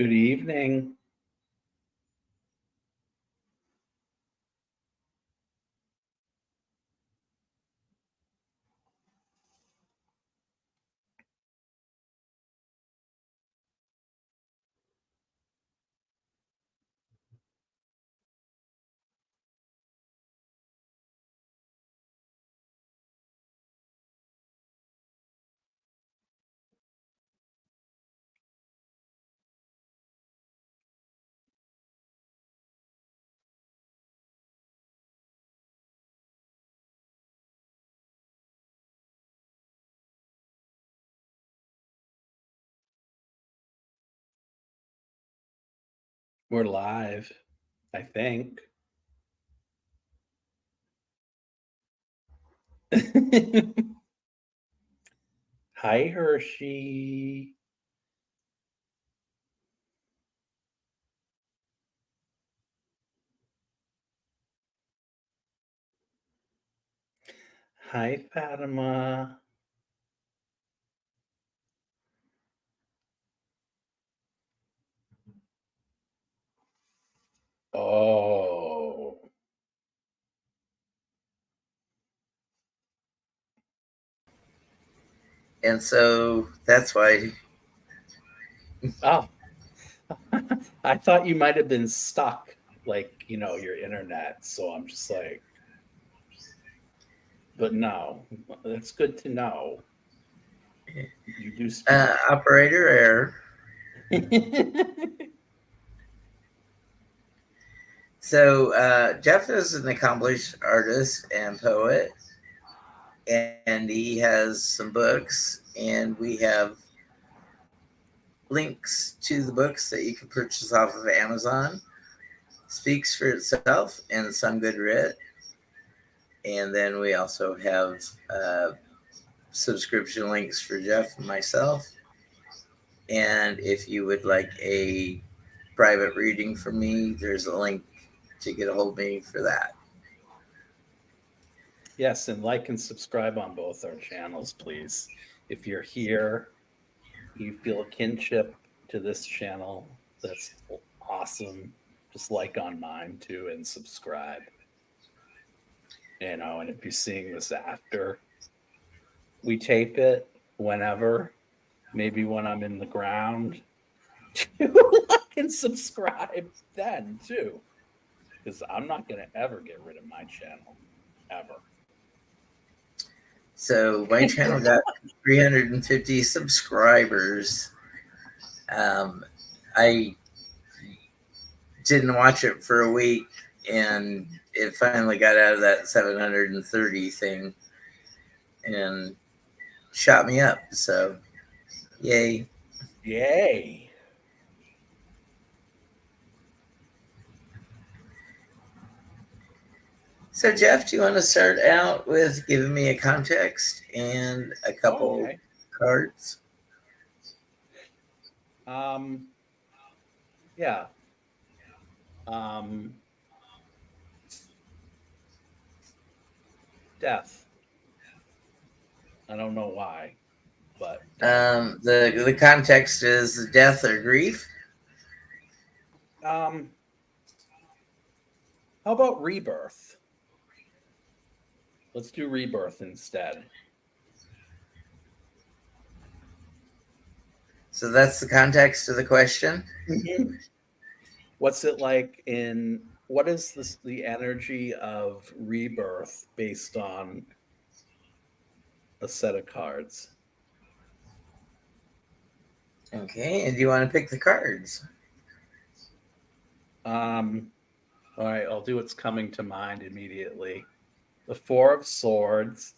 Good evening. We're live, I think. Hi, Hershey. Hi, Fatima. Oh. And so that's why. Oh. I thought you might have been stuck, like, your internet. So I'm just like, but no, that's good to know. You do speak. Operator error. So Jeff is an accomplished artist and poet, and he has some books, and we have links to the books that you can purchase off of Amazon. Speaks for itself and some good writ. And then we also have subscription links for Jeff and myself. And if you would like a private reading from me, there's a link to get a hold of me for that. Yes, and like and subscribe on both our channels, please. If you're here, you feel a kinship to this channel, that's awesome. Just like on mine too and subscribe. And if you're seeing this after we tape it, whenever, maybe when I'm in the ground, like and subscribe then too. Because I'm not going to ever get rid of my channel, ever. So my channel got 350 subscribers. I didn't watch it for a week, and it finally got out of that 730 thing and shot me up. So, yay. Yay. So, Jeff, do you want to start out with giving me a context and a couple cards? Yeah. Death. I don't know why, but the context is death or grief. how about rebirth? Let's do rebirth instead. So that's the context of the question. Mm-hmm. What's it like what is the energy of rebirth based on a set of cards? Okay, and do you want to pick the cards? All right, I'll do what's coming to mind immediately. The Four of Swords.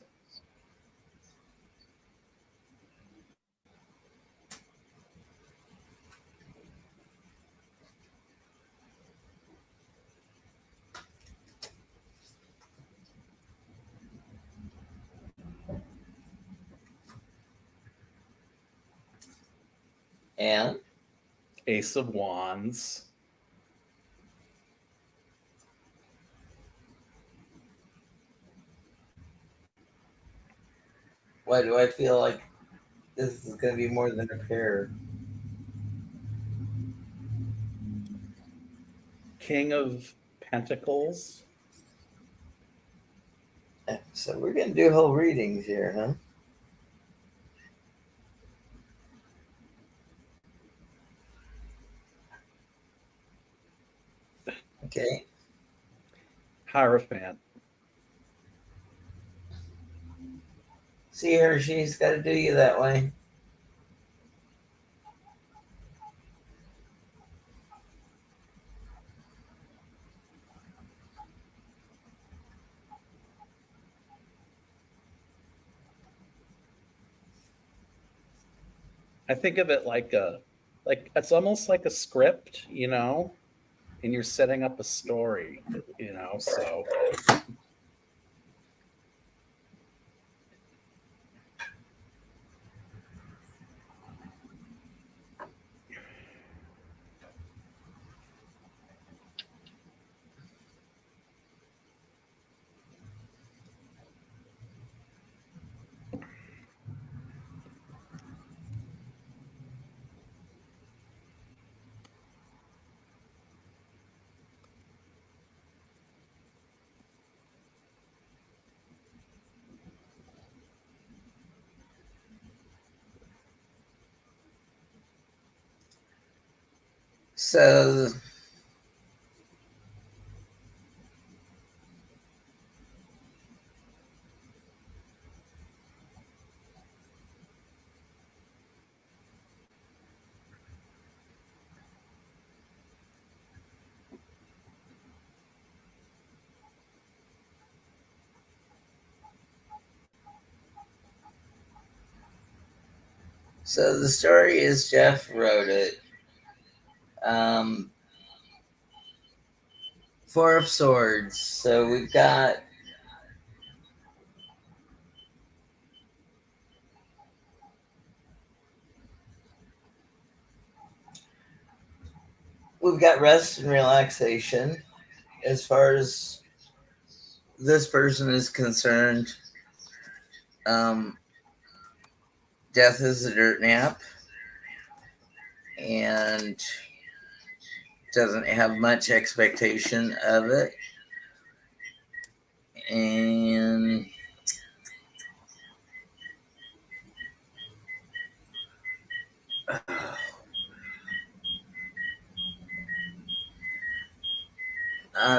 And Ace of Wands. why do I feel like this is going to be more than a pair? King of Pentacles. So we're going to do whole readings here, huh? Okay. Hierophant. See her, she's got to do you that way. I think of it like it's almost like a script, and you're setting up a story, so So the story is Jeff wrote it. Four of Swords. So we've got rest and relaxation. As far as this person is concerned, death is a dirt nap and doesn't have much expectation of it. And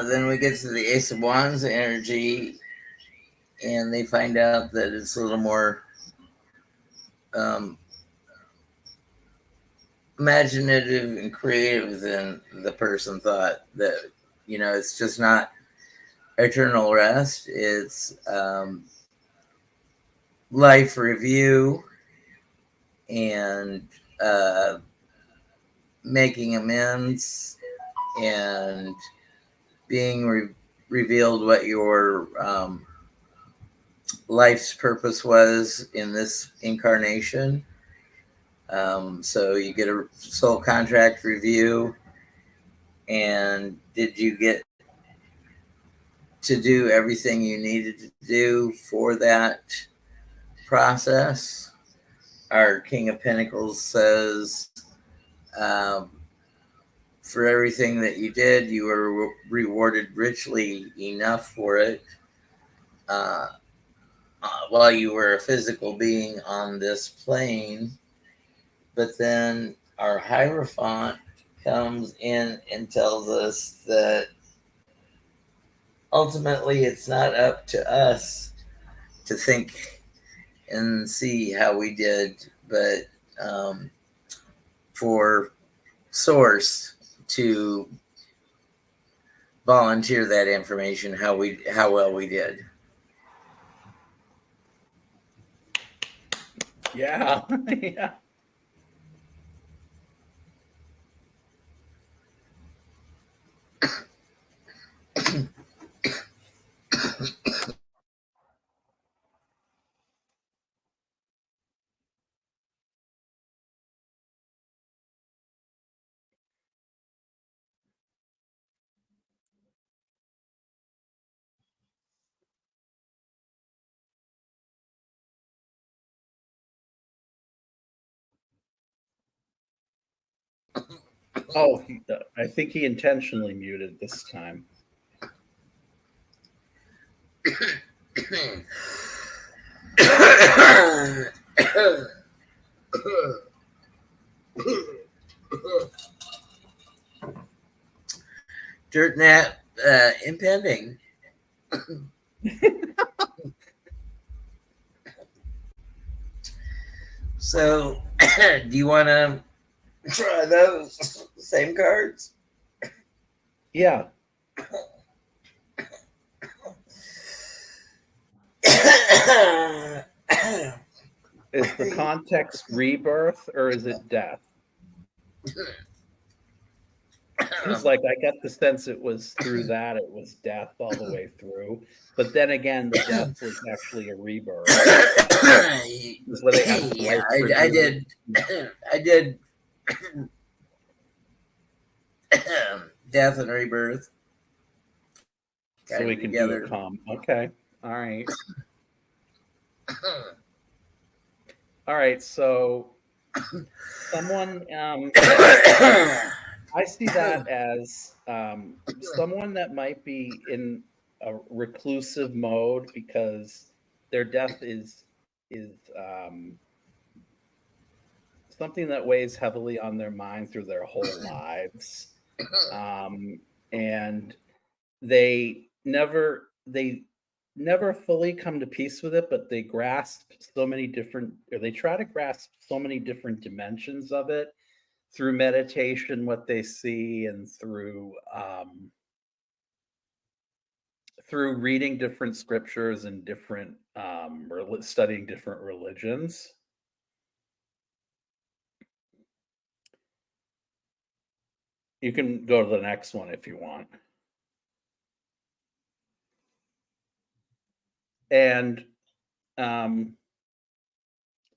then we get to the Ace of Wands energy, and they find out that it's a little more imaginative and creative than the person thought. That, it's just not eternal rest. It's life review and making amends and being revealed what your life's purpose was in this incarnation. So you get a soul contract review, and did you get to do everything you needed to do for that process? Our King of Pentacles says, for everything that you did, you were rewarded richly enough for it while you were a physical being on this plane. But then our Hierophant comes in and tells us that ultimately it's not up to us to think and see how we did, but for Source to volunteer that information, how well we did. yeah. Yeah. Oh, I think he intentionally muted this time. Dirt nap impending. So, do you want to try those same cards? Yeah. Is the context rebirth or is it death? It's like I got the sense it was through that it was death all the way through, but then again, the death was actually a rebirth. Is where they have Yeah, I did. I did. Death and rebirth. So we can together. do a calm. Okay. All right. All right. So someone, I see that as someone that might be in a reclusive mode because their death is something that weighs heavily on their mind through their whole lives, and they never fully come to peace with it, but they grasp so many different, or they try to grasp so many different dimensions of it through meditation, what they see, and through reading different scriptures and different studying different religions. You can go to the next one if you want. And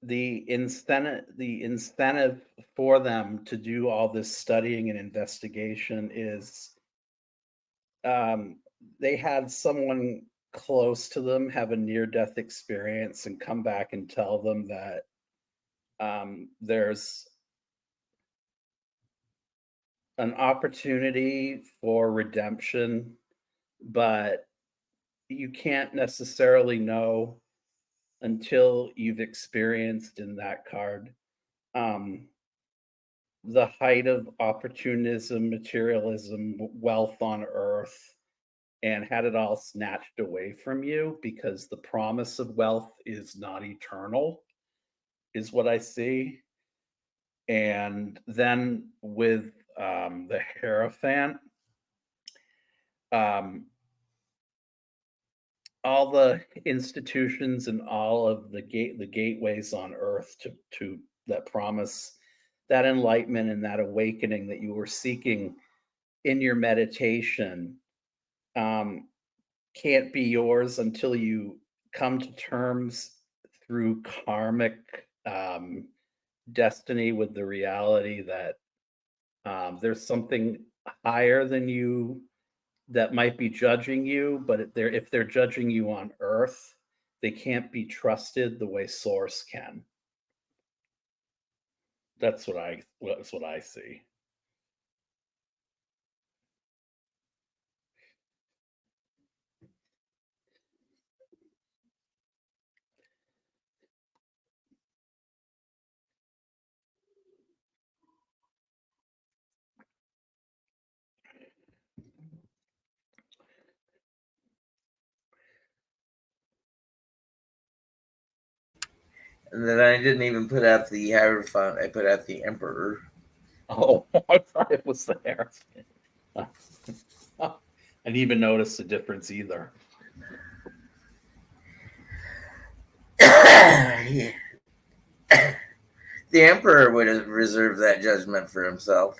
the incentive for them to do all this studying and investigation is they had someone close to them have a near-death experience and come back and tell them that there's an opportunity for redemption, but you can't necessarily know until you've experienced in that card the height of opportunism, materialism, wealth on earth, and had it all snatched away from you because the promise of wealth is not eternal, is what I see. And then with the Hierophant, um, all the institutions and all of the gateways on earth to that promise that enlightenment and that awakening that you were seeking in your meditation can't be yours until you come to terms through karmic destiny with the reality that there's something higher than you that might be judging you, but if they're judging you on earth, they can't be trusted the way source can. That's what I see. And then I didn't even put out the Hierophant. I put out the Emperor. Oh, I thought it was the Hierophant. I didn't even notice the difference either. The Emperor would have reserved that judgment for himself.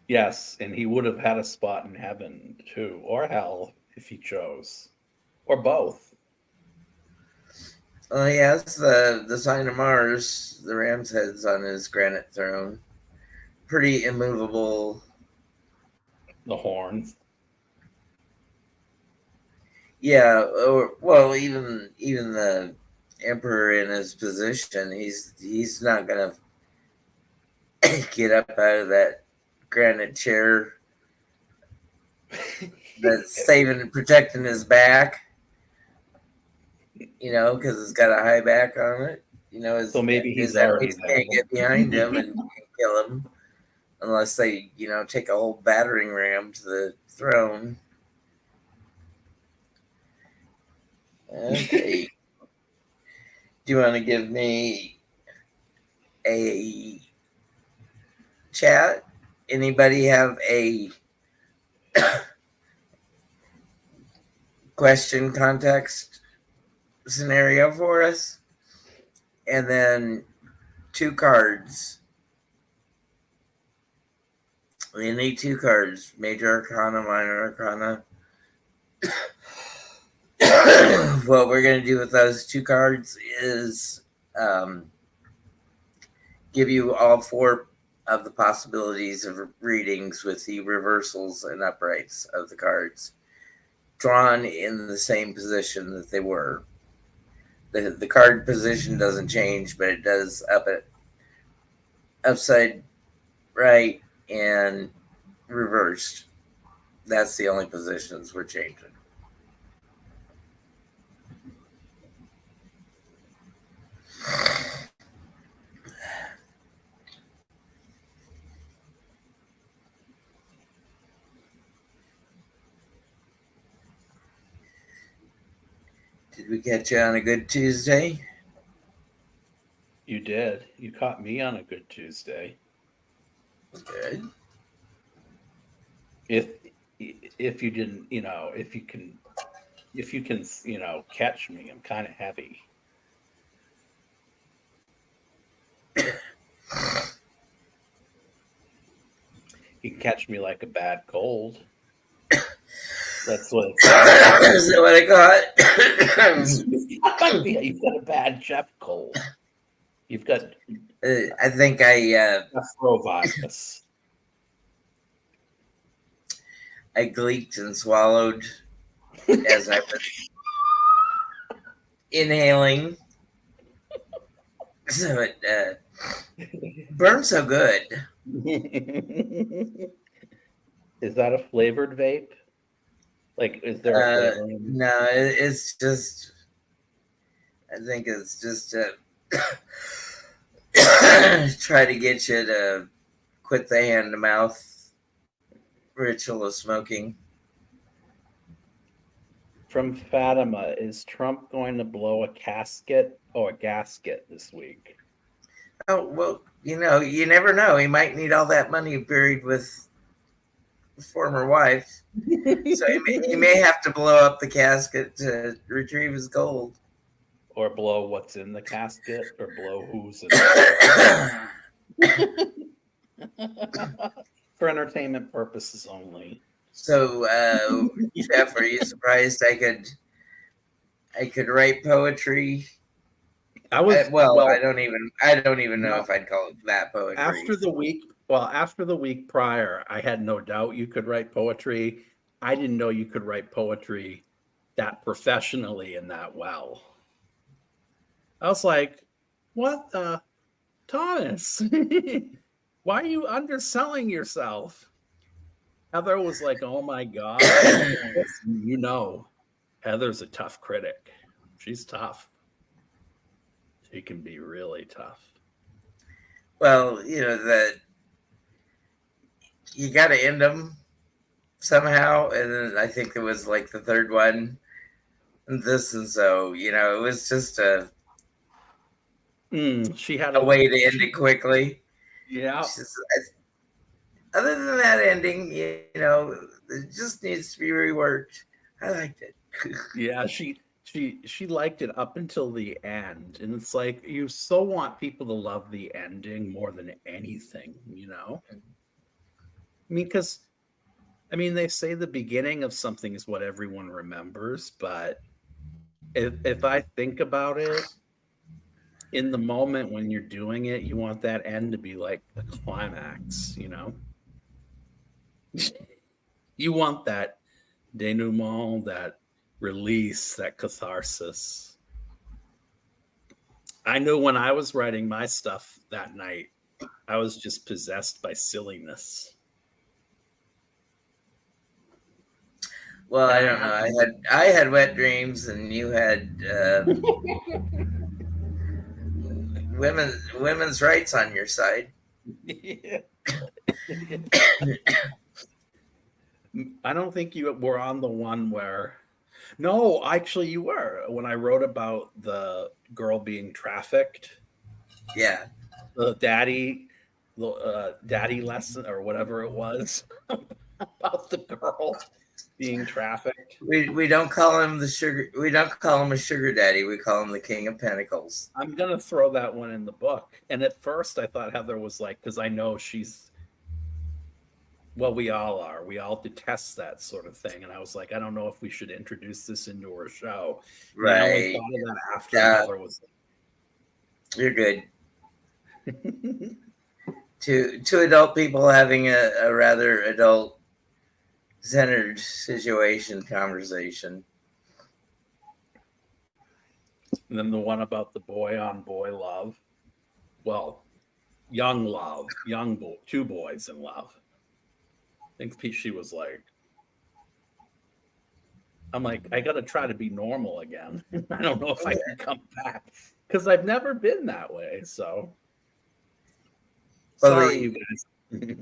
Yes, and he would have had a spot in heaven too, or hell if he chose, or both. Oh, yes, the sign of Mars, the ram's head's on his granite throne. Pretty immovable. The horns. Yeah, well, even the Emperor in his position, he's not gonna get up out of that granite chair that's saving and protecting his back. You know, because it's got a high back on it. You know, So maybe he's his already enemies there. can't get behind him and kill him unless they, you know, take a whole battering ram to the throne. Okay. Do you want to give me a chat? Anybody have a question, context, scenario for us? And then 2 cards. We need 2 cards. Major Arcana, Minor Arcana. What we're going to do with those 2 cards is give you all 4 of the possibilities of readings with the reversals and uprights of the cards drawn in the same position that they were. The card position doesn't change, but it does upside, right, and reversed. That's the only positions we're changing. Did we catch you on a good Tuesday? You did. You caught me on a good Tuesday. Good. If you didn't, you know, if you can, you know, catch me, I'm kind of heavy. You can catch me like a bad cold. That's what it's like. Is that what I got? You've got a bad Jeff cold. You've got I think I Nephrovirus. I gleeked and swallowed as I was inhaling. So it burned so good. Is that a flavored vape? Like, is there a flavor? No, it's just. I think it's just try to get you to quit the hand to mouth ritual of smoking. From Fatima, is Trump going to blow a casket or a gasket this week? Oh, well, you know, you never know. He might need all that money buried with his former wife. So he may have to blow up the casket to retrieve his gold. Or blow what's in the casket, or blow who's in it. For entertainment purposes only. So, Jeff, are you surprised I could write poetry? I don't even know if I'd call it that poetry. After the week prior, I had no doubt you could write poetry. I didn't know you could write poetry that professionally and that well. I was like, what the Thomas? Why are you underselling yourself? Heather was like, oh my God. You know, Heather's a tough critic. She's tough. She can be really tough. Well, you know, you got to end them somehow. And then I think it was like the third one. And so, you know, it was just she had a way to end it quickly. Yeah. Other than that ending, you know, it just needs to be reworked. I liked it. Yeah, she liked it up until the end, and it's like you so want people to love the ending more than anything, you know. I mean, because they say the beginning of something is what everyone remembers, but if I think about it, in the moment when you're doing it, you want that end to be like a climax, you know. You want that denouement, that release, that catharsis. I knew when I was writing my stuff that night, I was just possessed by silliness. Well, I don't know. I had wet dreams, and you had women's rights on your side. I don't think you were on the one where. No, actually, you were when I wrote about the girl being trafficked. Yeah. The daddy lesson or whatever it was about the girl being trafficked. We don't call him the sugar. We don't call him a sugar daddy. We call him the King of Pentacles. I'm gonna throw that one in the book. And at first, I thought Heather was like, because I know she's. Well, we all are. We all detest that sort of thing. And I was like, I don't know if we should introduce this into our show. And Right. I only thought of that after Heather was. You're good. Two adult people having a rather adult centered situation conversation. And then the one about the boy on boy love. Well, young love, two boys in love. I think she was like, I'm like, I got to try to be normal again. I don't know if I can come back because I've never been that way. So sorry, you guys.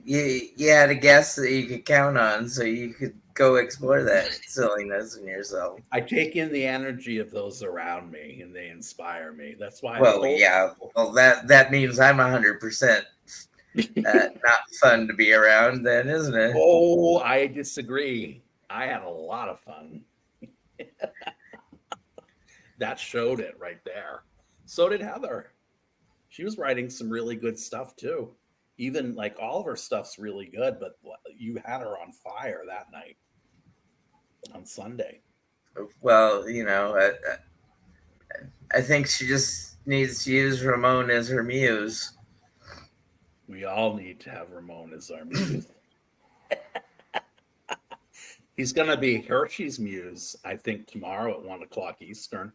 You had a guest that you could count on, so you could go explore that silliness in yourself. I take in the energy of those around me, and they inspire me. That's why. Well, yeah. Well, that means I'm 100% not fun to be around, then, isn't it? Oh, I disagree. I had a lot of fun. That showed it right there. So did Heather. She was writing some really good stuff too. Even like all of her stuff's really good, but you had her on fire that night on Sunday. Well, you know, I think she just needs to use Ramon as her muse. We all need to have Ramon as our muse. He's going to be Hershey's muse, I think, tomorrow at 1 o'clock Eastern.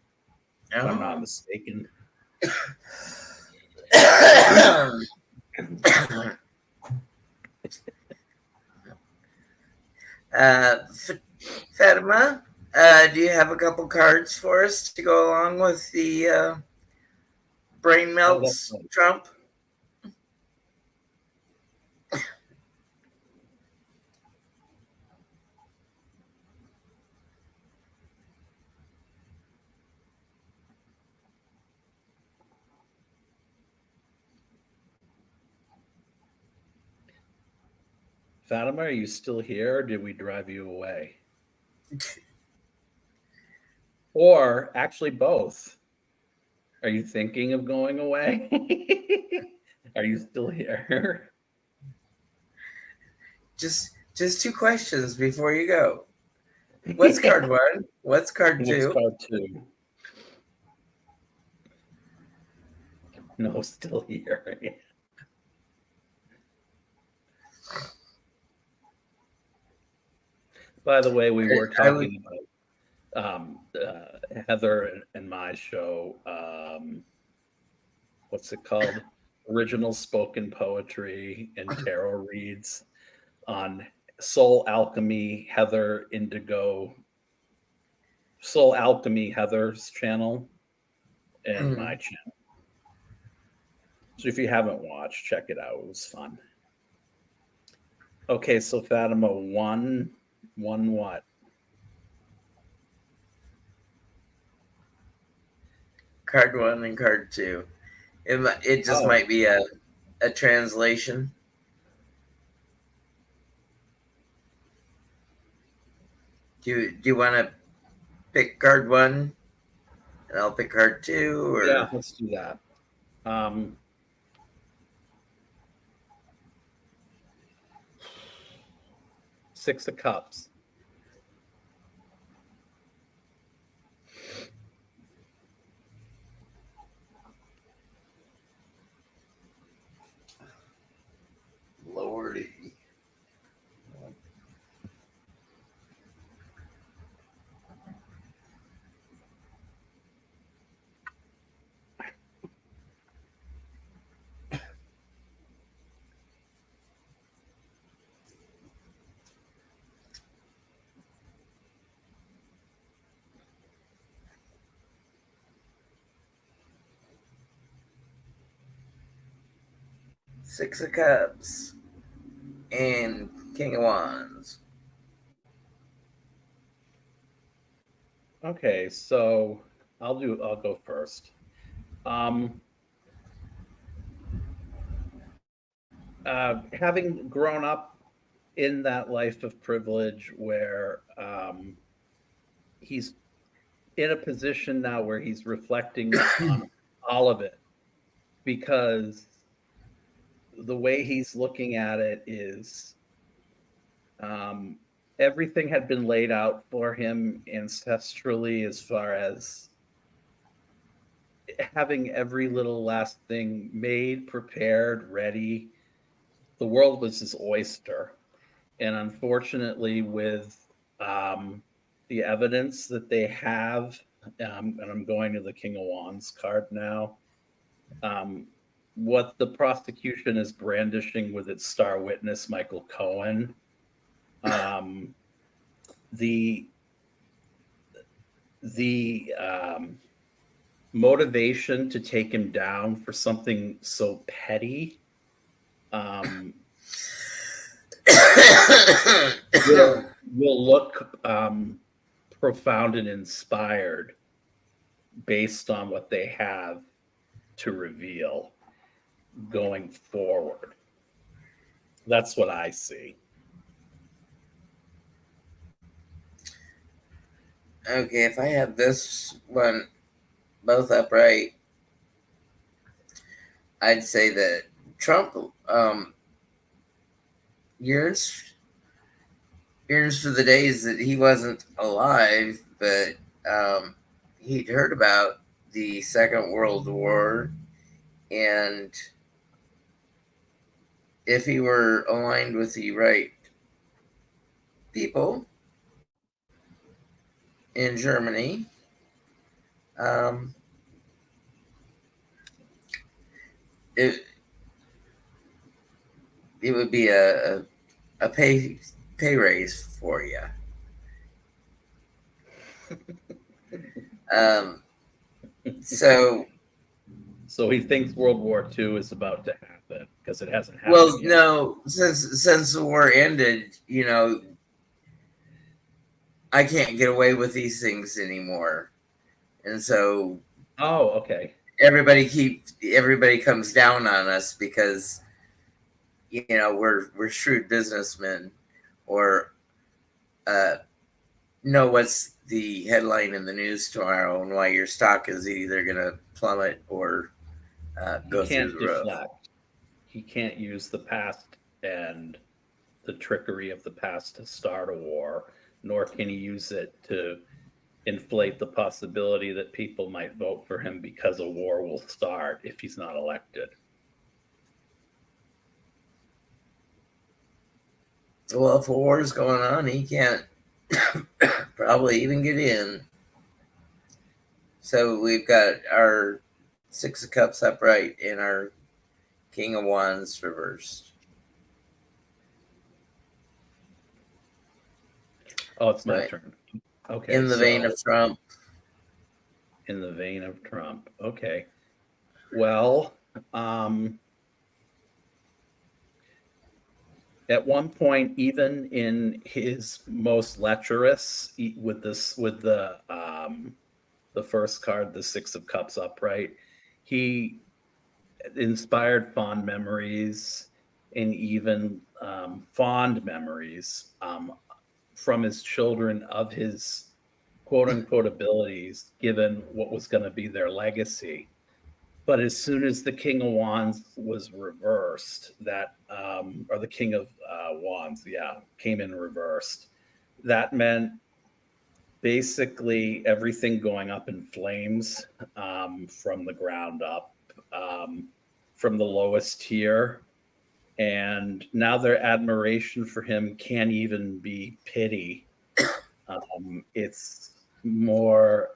If I'm not mistaken. Fatima, do you have a couple cards for us to go along with the brain melts Trump? Fatima, are you still here, or did we drive you away? Or actually both. Are you thinking of going away? Are you still here? Just two questions before you go. What's card one? What's card two? What's card two? No, still here. By the way, we were talking about Heather and my show. What's it called? Original spoken poetry and tarot reads on Soul Alchemy, Heather Indigo. Soul Alchemy, Heather's channel, and my channel. So if you haven't watched, check it out. It was fun. Okay, so Fatima, one what? Card one and card two. It just might be a translation. Do you want to pick card one, and I'll pick card two? Or? Yeah, let's do that. Six of Cups. Lordy. Six of Cups, and King of Wands. Okay, so I'll go first. Having grown up in that life of privilege where he's in a position now where he's reflecting on all of it, because the way he's looking at it is everything had been laid out for him ancestrally, as far as having every little last thing made, prepared, ready. The world was his oyster. And unfortunately, with the evidence that they have, and I'm going to the King of Wands card now, what the prosecution is brandishing with its star witness, Michael Cohen, the motivation to take him down for something so petty will look profound and inspired based on what they have to reveal going forward. That's what I see. Okay, if I have this one both upright, I'd say that Trump yearns for the days that he wasn't alive, but he'd heard about the Second World War, and if he were aligned with the right people in Germany, it would be a pay raise for you. So he thinks World War II is about to happen because it hasn't happened. Well, yet. No, since the war ended, I can't get away with these things anymore, and so okay. Everybody comes down on us because we're shrewd businessmen, or know what's the headline in the news tomorrow and why your stock is either going to plummet or go through the roof. He can't use the past and the trickery of the past to start a war, nor can he use it to inflate the possibility that people might vote for him because a war will start if he's not elected. Well, if a war is going on, he can't probably even get in. So we've got our Six of Cups upright and our King of Wands reversed. Oh, it's my turn. Okay. In the vein of Trump. In the vein of Trump. Okay. Well, at one point, even in his most lecherous, with the first card, the Six of Cups upright, he inspired fond memories and even fond memories from his children of his quote unquote abilities, given what was going to be their legacy. But as soon as the King of Wands was reversed, or the King of Wands, came in reversed, that meant basically everything going up in flames from the ground up, from the lowest tier. And now their admiration for him can't even be pity. It's more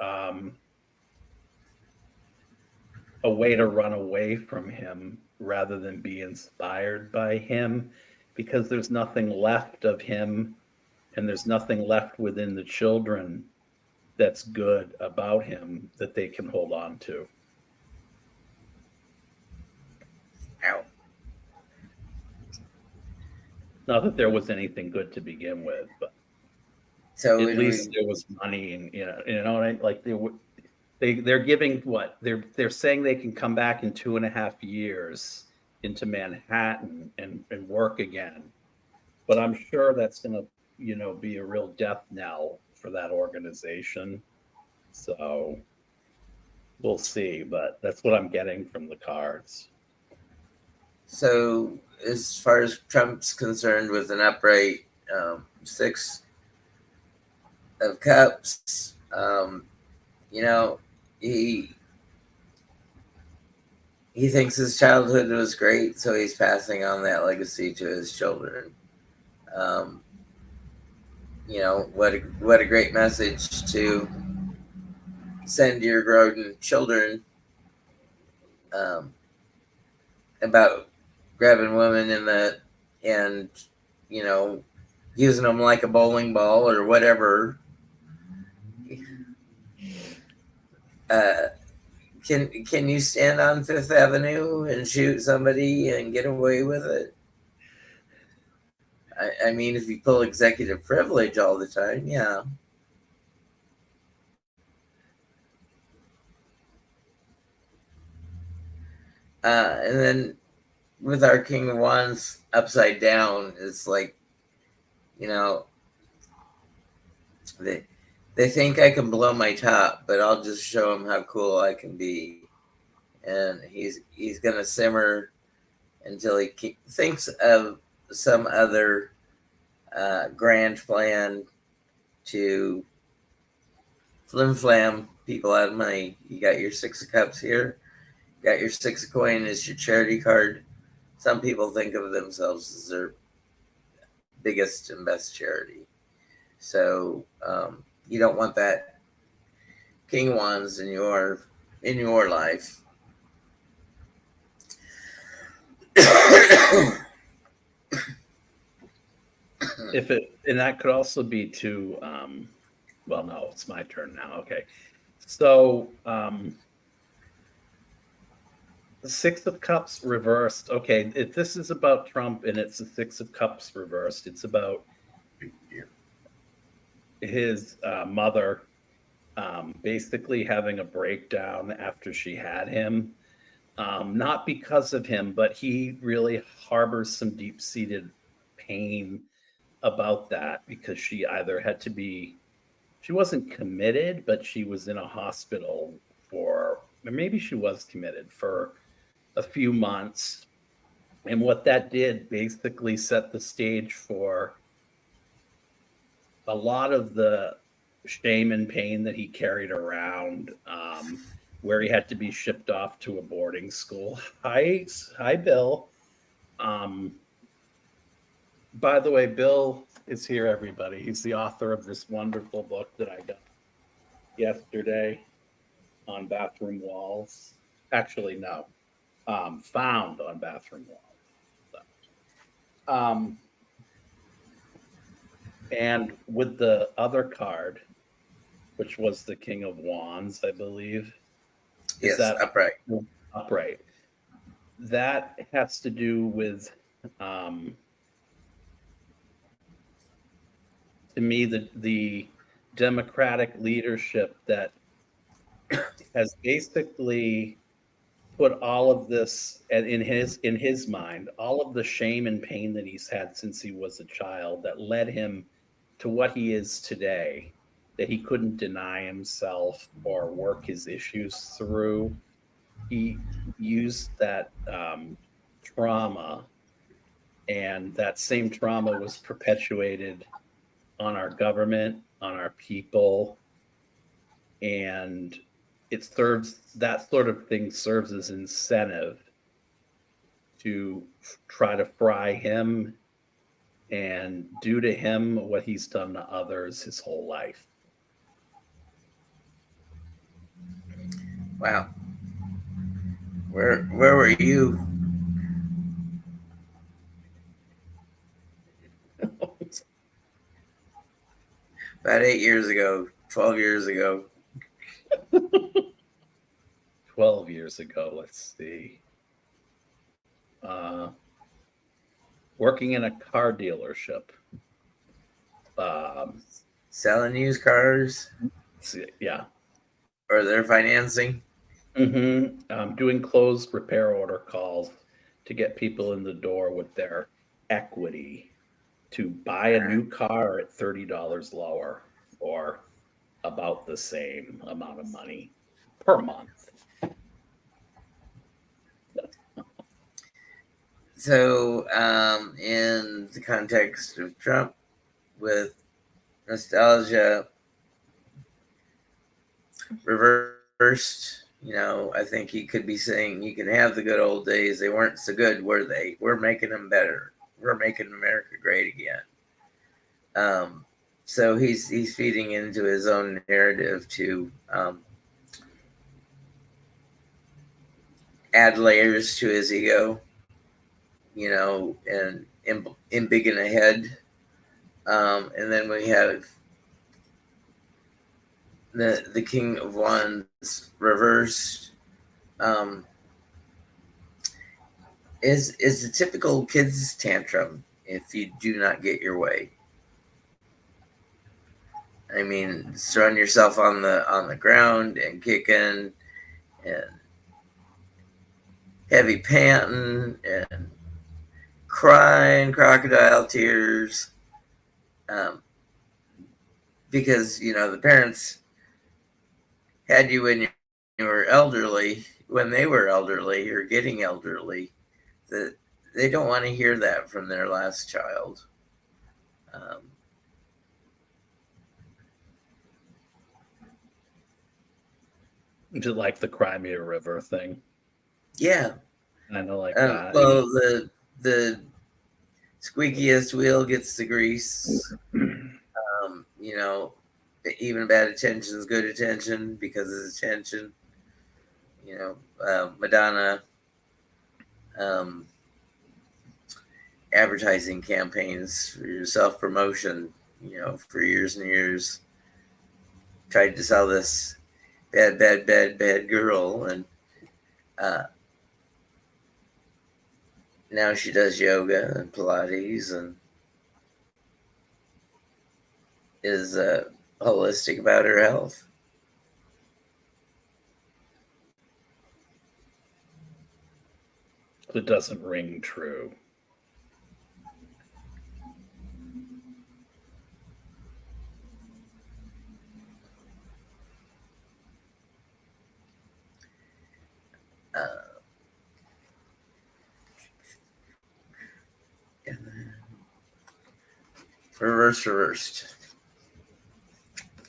a way to run away from him rather than be inspired by him, because there's nothing left of him and there's nothing left within the children that's good about him that they can hold on to. Ow. Not that there was anything good to begin with, but So at least there was money, and what I like. They're giving what they're saying they can come back in 2.5 years into Manhattan and work again. But I'm sure that's going to be a real death knell for that organization. So we'll see, but that's what I'm getting from the cards. So as far as Trump's concerned, with an upright 6 of Cups, he thinks his childhood was great, so he's passing on that legacy to his children. What a great message to send your grown children, about grabbing women and using them like a bowling ball or whatever. Can you stand on Fifth Avenue and shoot somebody and get away with it? I mean, if you pull executive privilege all the time, yeah. And then with our King of Wands upside down, it's like, they think I can blow my top, but I'll just show them how cool I can be. And he's gonna simmer until he thinks of some other grand plan to flim-flam people out of money. You got your 6 of Cups here. You got your 6 of Coin as your charity card. Some people think of themselves as their biggest and best charity. So you don't want that King of Wands in your life. And that could also be to well, no, it's my turn now. Okay. So the 6 of Cups reversed. Okay, if this is about Trump and it's the 6 of Cups reversed, it's about his mother basically having a breakdown after she had him. Not because of him, but he really harbors some deep-seated pain about that, because she either had to be, she wasn't committed, but she was in a hospital or maybe she was committed for a few months. And what that did basically set the stage for a lot of the shame and pain that he carried around, where he had to be shipped off to a boarding school. Hi, Bill. By the way, Bill is here, everybody. He's the author of this wonderful book that I got yesterday on bathroom walls. Actually, no, found on bathroom walls. So, and with the other card, which was the King of Wands, I believe. Yes, that upright. Upright. That has to do with, to me, the Democratic leadership that has basically put all of this, and in his mind, all of the shame and pain that he's had since he was a child that led him to what he is today, that he couldn't deny himself or work his issues through. He used that trauma, and that same trauma was perpetuated on our government, on our people, and that sort of thing serves as incentive to try to fry him and do to him what he's done to others his whole life. Wow. Where were you? About 8 years ago, 12 years ago. 12 years ago, let's see. working in a car dealership. Um, Selling used cars, yeah. or they're financing. Doing closed repair order calls to get people in the door with their equity to buy a new car at $30 lower or about the same amount of money per month. So, in the context of Trump, with nostalgia reversed, I think he could be saying, you can have the good old days. They weren't so good, were they? We're making them better. We're making America great again. So he's feeding into his own narrative to add layers to his ego, and in big and ahead. And then we have the King of Wands reversed. Is the typical kid's tantrum if you do not get your way. I mean, throwing yourself on the ground and kicking and heavy panting and crying crocodile tears, because the parents had you when you were elderly, when they were elderly or getting elderly, that they don't want to hear that from their last child. Just like the Crimea River thing. Yeah. Kind of like that. Well, the squeakiest wheel gets the grease. Even bad attention is good attention because it's attention. Madonna advertising campaigns for your self-promotion, for years and years, tried to sell this bad girl, and now she does yoga and Pilates and is holistic about her health. It doesn't ring true. Reversed.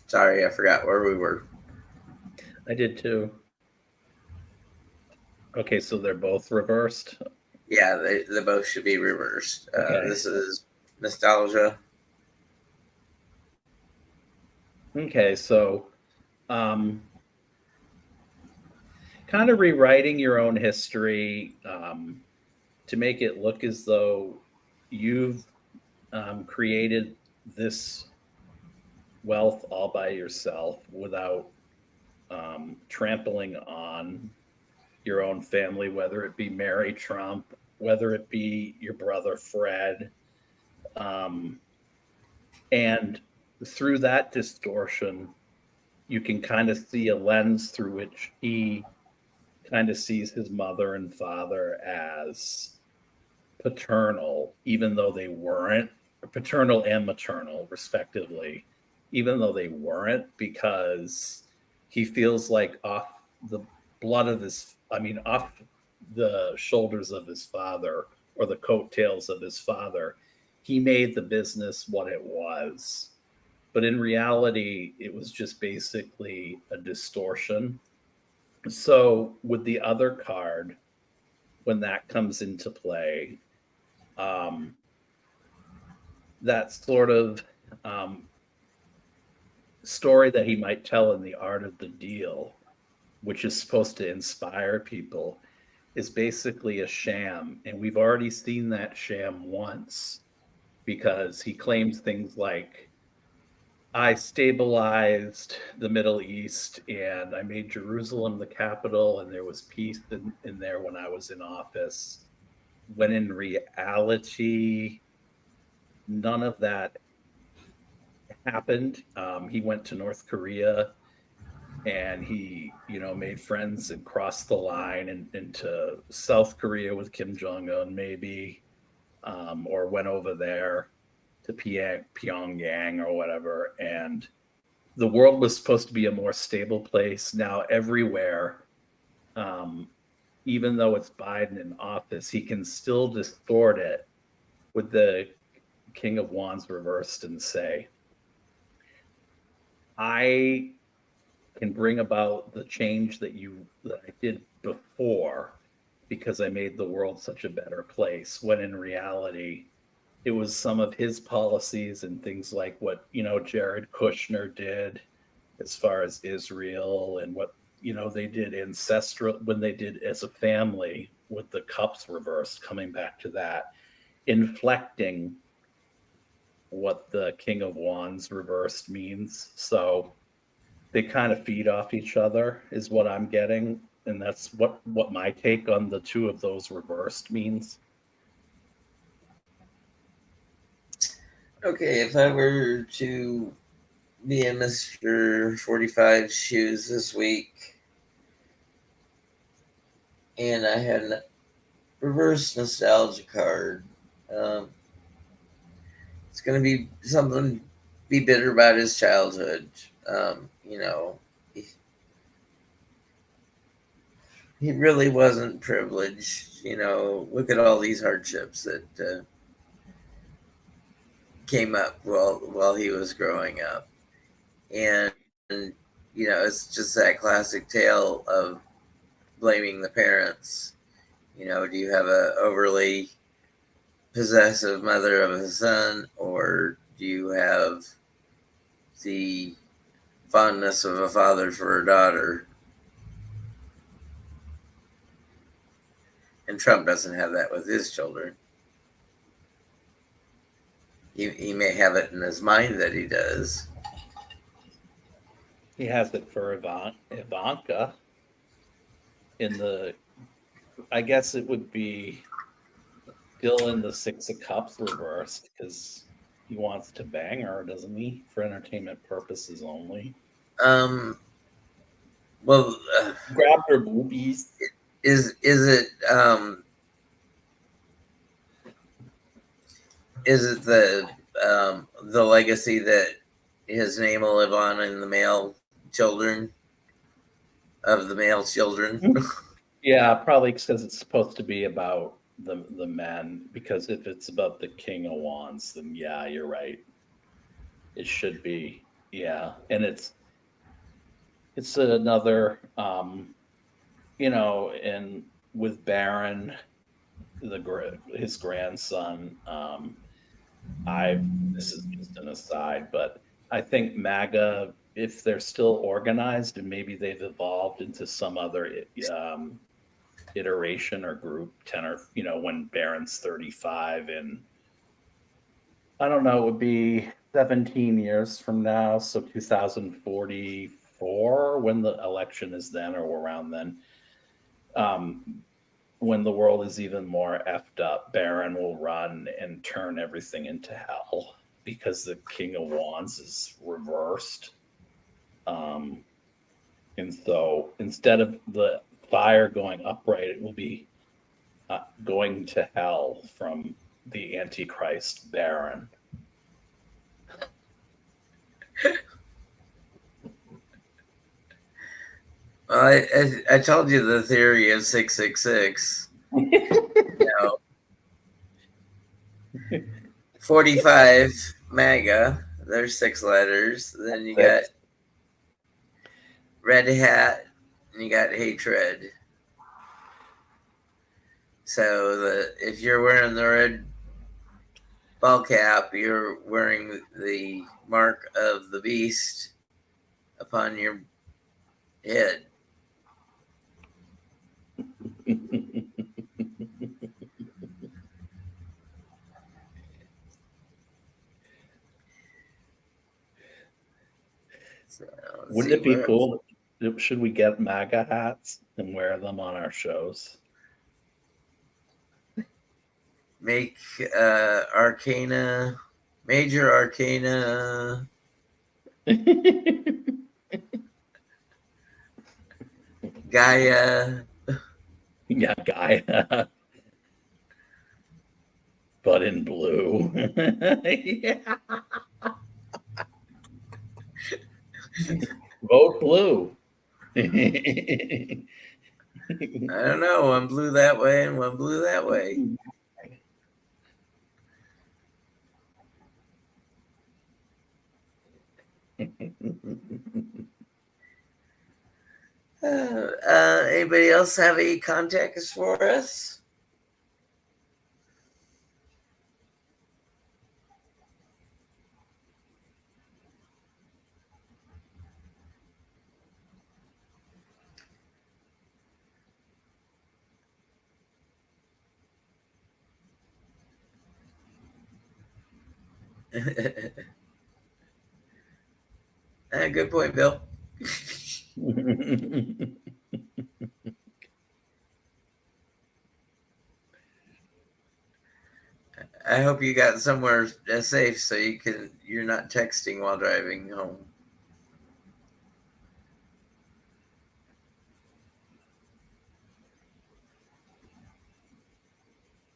Sorry, I forgot where we were. I did too. Okay, so they're both reversed? Yeah, they both should be reversed. Okay. This is nostalgia. Okay, so kind of rewriting your own history to make it look as though you've created this wealth all by yourself without trampling on your own family, whether it be Mary Trump, whether it be your brother Fred. And through that distortion, you can kind of see a lens through which he kind of sees his mother and father as paternal, even though they weren't, paternal and maternal, respectively, even though they weren't, because he feels like off the blood of off the shoulders of his father or the coattails of his father, he made the business what it was. But in reality, it was just basically a distortion. So with the other card, when that comes into play, that sort of story that he might tell in the art of the deal, which is supposed to inspire people, is basically a sham. And we've already seen that sham once, because he claims things like, I stabilized the Middle East and I made Jerusalem the capital, and there was peace in there when I was in office. when in reality, none of that happened. He went to North Korea and he, made friends and crossed the line into South Korea with Kim Jong Un, maybe, or went over there to Pyongyang or whatever. And the world was supposed to be a more stable place. Now, everywhere, even though it's Biden in office, he can still distort it with the King of Wands reversed and say, I can bring about the change that I did before because I made the world such a better place, when in reality it was some of his policies and things like what Jared Kushner did as far as Israel, and what they did ancestral when they did as a family with the cups reversed, coming back to that, inflecting what the King of Wands reversed means. So they kind of feed off each other is what I'm getting, and that's what my take on the two of those reversed means. Okay, if I were to be in Mr. 45's shoes this week and I had a reverse nostalgia card, it's going to be something, be bitter about his childhood. He really wasn't privileged. Look at all these hardships that came up while he was growing up. And it's just that classic tale of blaming the parents. Do you have a overly possessive mother of a son, or do you have the fondness of a father for a daughter? And Trump doesn't have that with his children. He may have it in his mind that he does. He has it for Ivanka I guess it would be still in the Six of Cups reversed, because he wants to bang her, doesn't he? For entertainment purposes only. Well, grab her boobies. Is it the legacy that his name will live on in the male children? Yeah, probably because it's supposed to be about the men. Because if it's about the King of Wands, then yeah, you're right. It should be, yeah, and it's another, and with Baron, his grandson. This is just an aside, but I think MAGA, if they're still organized and maybe they've evolved into some other iteration or group, 10 or when Barron's 35, and I don't know, it would be 17 years from now, so 2044, when the election is then or around then. When the world is even more effed up, Baron will run and turn everything into hell because the King of Wands is reversed. And so instead of the fire going upright, it will be going to hell from the Antichrist Baron. Well, I told you the theory of 666. 45 MAGA. There's 6 letters. Then you got red hat, and you got hatred. So if you're wearing the red ball cap, you're wearing the mark of the beast upon your head. Wouldn't it be cool? Should we get MAGA hats and wear them on our shows? make Arcana, Major Arcana. Gaia. Yeah, Gaia. But in blue. Yeah. Vote blue. I don't know. One blew that way and one blew that way. Anybody else have any contacts for us? Good point, Bill. I hope you got somewhere safe so you're not texting while driving home.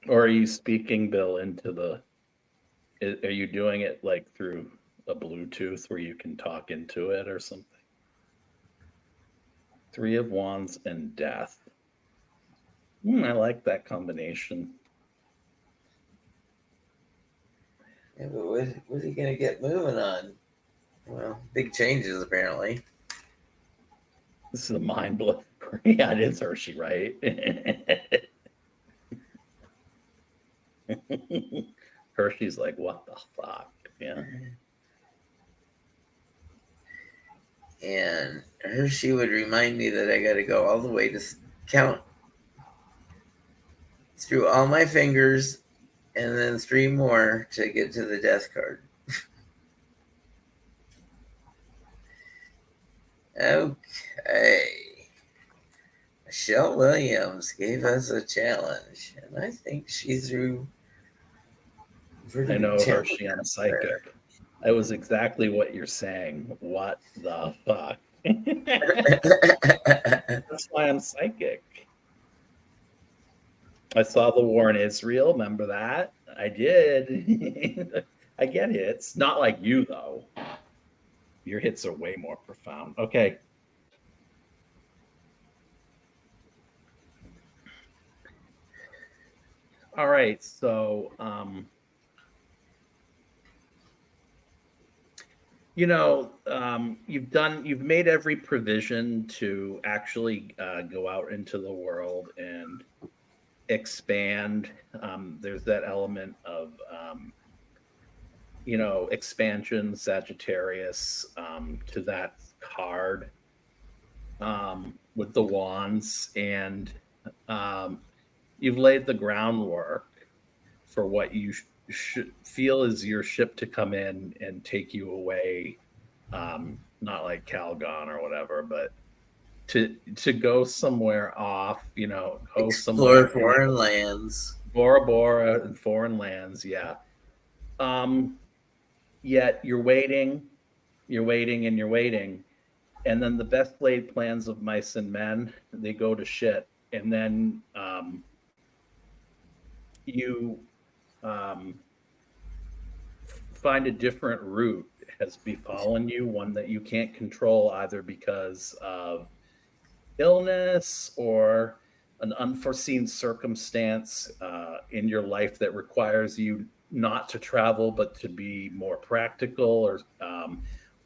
Or are you speaking, Bill, into the? Are you doing it like through a Bluetooth where you can talk into it or something? Three of Wands and Death. I like that combination. Yeah, but what are you gonna get moving on? Well, big changes apparently. This is a mind blow. Yeah, it is Hershey, right? Hershey's like, what the fuck? Yeah. And Hershey would remind me that I got to go all the way to count through all my fingers and then 3 more to get to the death card. Okay. Michelle Williams gave us a challenge, and I think she threw. I know, Hershey, I'm psychic. That was exactly what you're saying. What the fuck? That's why I'm psychic. I saw the war in Israel. Remember that? I did. I get hits. Not like you, though. Your hits are way more profound. Okay. All right. So, you've made every provision to actually go out into the world and expand. There's that element of, expansion, Sagittarius, to that card with the wands. And you've laid the groundwork for what you should feel is your ship to come in and take you away. Not like Calgon or whatever, but to go somewhere off, go Explore somewhere, foreign lands. Bora Bora and foreign lands, yeah. Yet you're waiting, and you're waiting, and then the best laid plans of mice and men, they go to shit, and then you find a different route has befallen you, one that you can't control, either because of illness or an unforeseen circumstance in your life that requires you not to travel but to be more practical,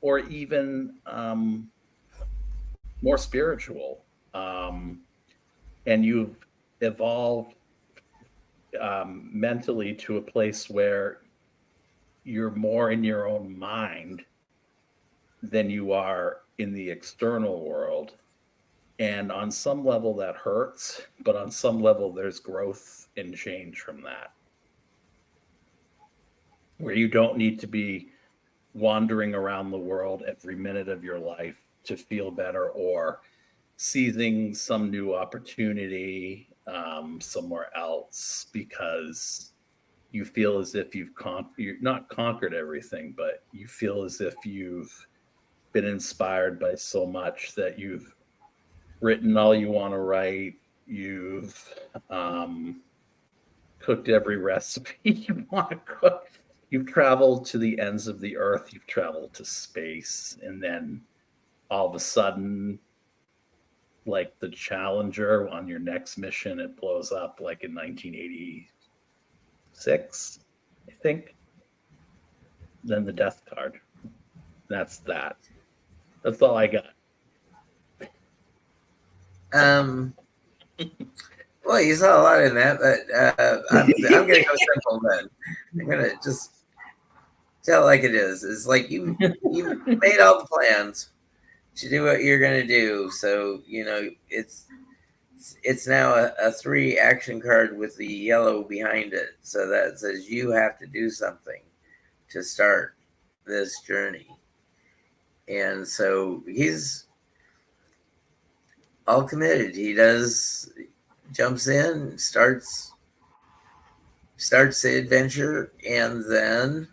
or even more spiritual, and you've evolved mentally to a place where you're more in your own mind than you are in the external world. And on some level that hurts, but on some level there's growth and change from that, where you don't need to be wandering around the world every minute of your life to feel better, or seizing some new opportunity somewhere else because you feel as if you're not conquered everything, but you feel as if you've been inspired by so much that you've written all you want to write. You've cooked every recipe you want to cook. You've traveled to the ends of the earth. You've traveled to space. And then all of a sudden, like the Challenger on your next mission, it blows up like in 1986, I think. Then the death card. That's that. That's all I got. Well, you saw a lot in that, but I'm going to go simple then. I'm going to just tell it like it is. It's like you made all the plans to do what you're going to do. So, it's now a 3 action card with the yellow behind it. So that says you have to do something to start this journey. And so he's all committed. He jumps in, starts the adventure, and then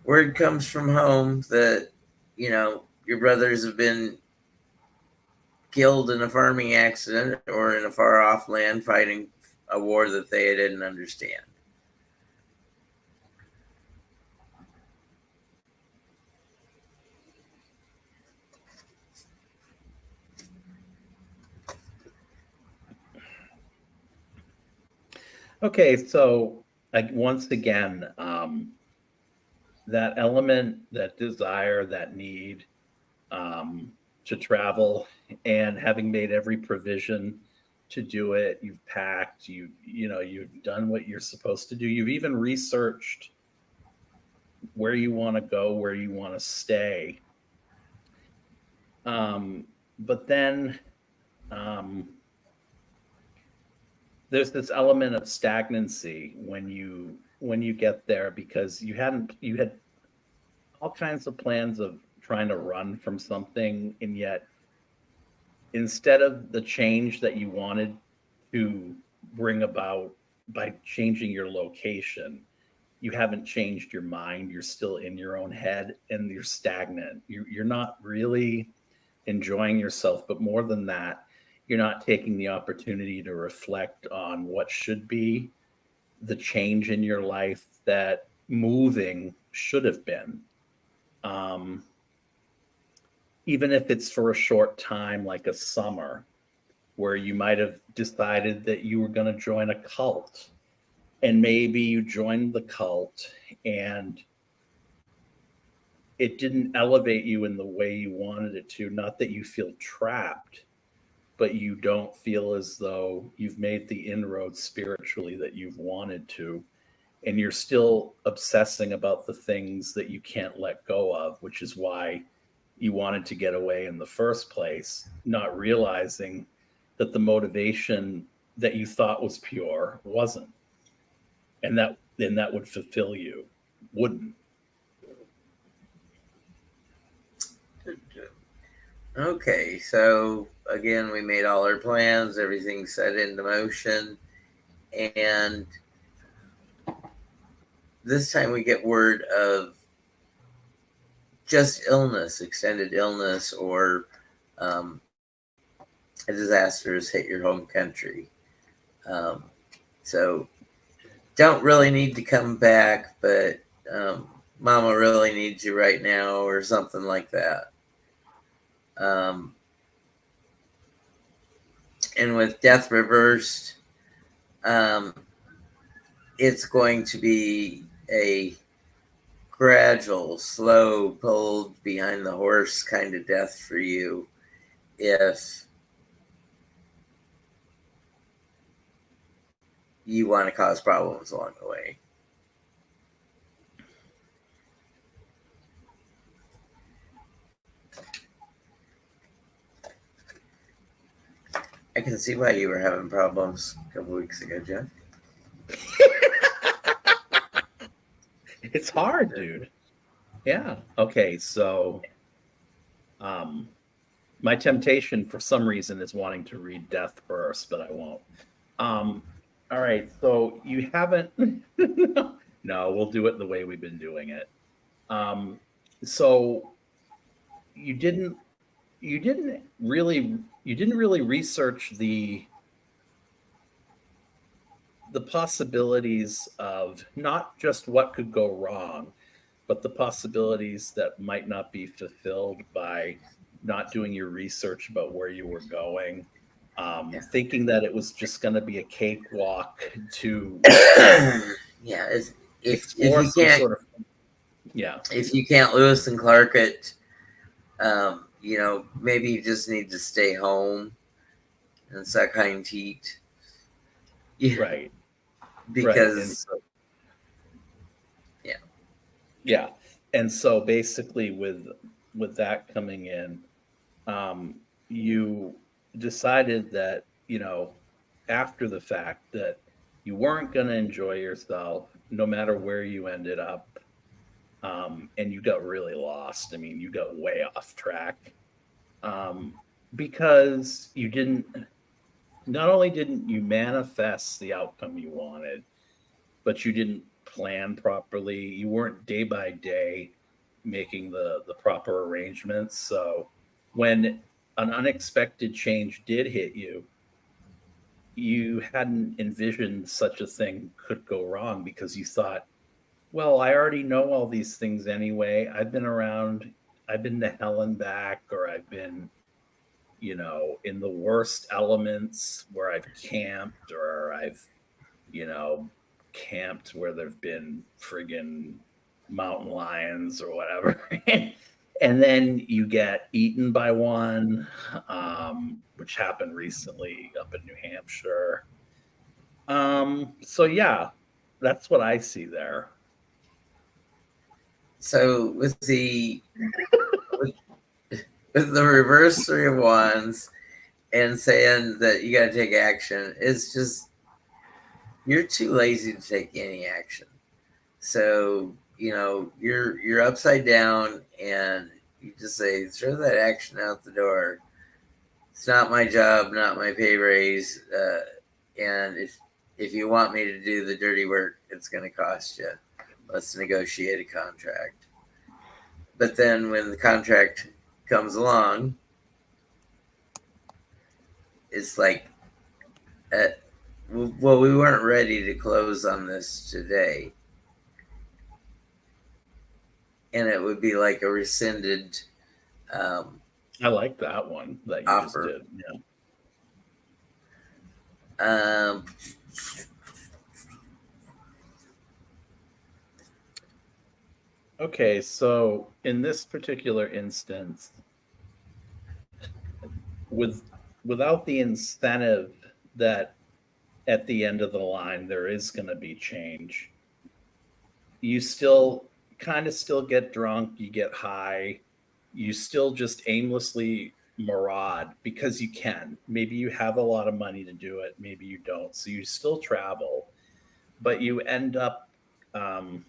word comes from home that, your brothers have been killed in a farming accident or in a far off land fighting a war that they didn't understand. Okay, so once again, that element, that desire, that need to travel, and having made every provision to do it, you've packed, you've done what you're supposed to do. You've even researched where you want to go, where you want to stay. But then there's this element of stagnancy when you get there, because you had all kinds of plans of trying to run from something, and yet instead of the change that you wanted to bring about by changing your location, you haven't changed your mind. You're still in your own head and you're stagnant. You're not really enjoying yourself, but more than that, you're not taking the opportunity to reflect on what should be the change in your life that moving should have been. Even if it's for a short time, like a summer, where you might have decided that you were going to join a cult, and maybe you joined the cult and it didn't elevate you in the way you wanted it to. Not that you feel trapped, but you don't feel as though you've made the inroads spiritually that you've wanted to. And you're still obsessing about the things that you can't let go of, which is why you wanted to get away in the first place, not realizing that the motivation that you thought was pure wasn't. And that would fulfill you, wouldn't. Okay, so again, we made all our plans, everything's set into motion, and this time we get word of just illness, extended illness, or a disaster has hit your home country. So don't really need to come back, but Mama really needs you right now, or something like that. And with death reversed, it's going to be a gradual, slow, pulled behind the horse kind of death for you if you want to cause problems along the way. I can see why you were having problems a couple weeks ago, Jeff. It's hard, dude. Yeah. Okay. So, my temptation for some reason is wanting to read death first, but I won't. All right, so you haven't. No, we'll do it the way we've been doing it. Um, so you didn't you didn't really research the possibilities of not just what could go wrong, but the possibilities that might not be fulfilled by not doing your research about where you were going, Yeah. thinking that it was just going to be a cakewalk to Yeah, if explore you some can't sort of, yeah, Lewis and Clark it, maybe you just need to stay home and suck hind teat. Yeah, right, right, and because so yeah, yeah, and so basically with that coming in, you decided that, after the fact, that you weren't going to enjoy yourself no matter where you ended up. And you got really lost. I mean, you got way off track, um, because you didn't, not only didn't you manifest the outcome you wanted, but you didn't plan properly. You weren't day by day making the proper arrangements. So when an unexpected change did hit you, you hadn't envisioned such a thing could go wrong because you thought, well, I already know all these things anyway. I've been around, I've been to hell and back, or I've been, in the worst elements where I've camped, or I've, you know, camped where there've been friggin' mountain lions or whatever. And then you get eaten by one, which happened recently up in New Hampshire. So yeah, that's what I see there. so with, with the reverse three of wands and saying that you got to take action, it's just you're too lazy to take any action. So you're upside down, and you just say throw that action out the door. It's not my job, not my pay raise, and if you want me to do the dirty work, it's going to cost you. Let's negotiate a contract. But then when the contract comes along, it's like, uh, well, we weren't ready to close on this today. And it would be like a rescinded um, I like that one that you just offer. did. Yeah. Um, Okay, so in this particular instance, with without the incentive that at the end of the line there is going to be change, you still kind of still get drunk, you get high, you still just aimlessly maraud because you can. Maybe you have a lot of money to do it, maybe you don't. So you still travel, but you end up, um,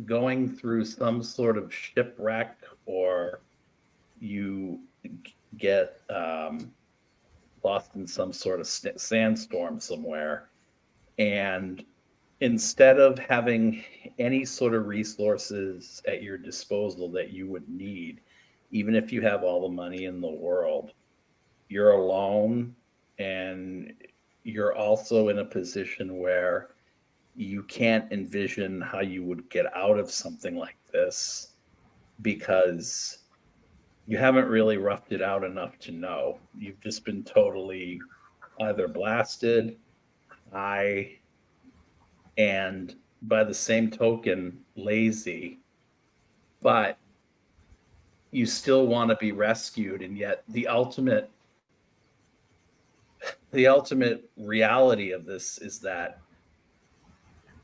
going through some sort of shipwreck, or you get, lost in some sort of sandstorm somewhere. And instead of having any sort of resources at your disposal that you would need, even if you have all the money in the world, you're alone, and you're also in a position where you can't envision how you would get out of something like this because you haven't really roughed it out enough to know. You've just been totally either blasted, high, and by the same token, lazy, but you still want to be rescued. And yet the ultimate reality of this is that